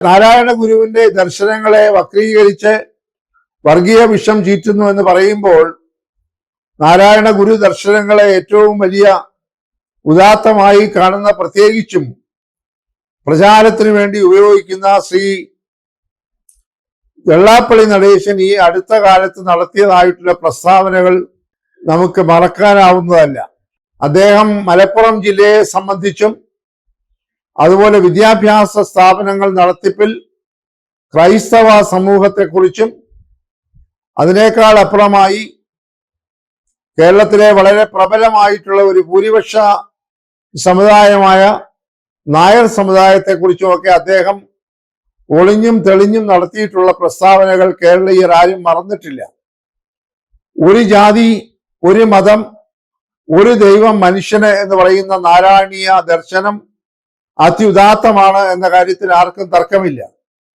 നാരായണ ഗുരുവിന്റെ ദർശനങ്ങളെ വക്രീകരിച്ച് വർഗീയ വിഷം ചീറ്റുന്നു എന്ന് പറയുമ്പോൾ നാരായണ ഗുരു ദർശനങ്ങളെ ഏറ്റവും വലിയ ഉദാത്തമായി കാണുന്ന, പ്രത്യേകിച്ചും പ്രചാരത്തിന് വേണ്ടി ഉപയോഗിക്കുന്ന ശ്രീ വെള്ളാപ്പള്ളി നടേശൻ ഈ അടുത്ത കാലത്ത് നടത്തിയതായിട്ടുള്ള പ്രസ്താവനകൾ നമുക്ക് മറക്കാനാവുന്നതല്ല. അദ്ദേഹം മലപ്പുറം ജില്ലയെ സംബന്ധിച്ചും അതുപോലെ വിദ്യാഭ്യാസ സ്ഥാപനങ്ങൾ നടത്തിപ്പിൽ ക്രൈസ്തവ സമൂഹത്തെക്കുറിച്ചും അതിനേക്കാൾ അപ്പുറമായി കേരളത്തിലെ വളരെ പ്രബലമായിട്ടുള്ള ഒരു ഭൂരിപക്ഷ സമുദായമായ നായർ സമുദായത്തെക്കുറിച്ചുമൊക്കെ അദ്ദേഹം ഒളിഞ്ഞും തെളിഞ്ഞും നടത്തിയിട്ടുള്ള പ്രസ്താവനകൾ കേരളീയർ ആരും മറന്നിട്ടില്ല. ഒരു ജാതി, ഒരു മതം, ഒരു ദൈവം, മനുഷ്യന് എന്ന് പറയുന്ന നാരായണീയ ദർശനം അത്യുദാത്തമാണ് എന്ന കാര്യത്തിൽ ആർക്കും തർക്കമില്ല.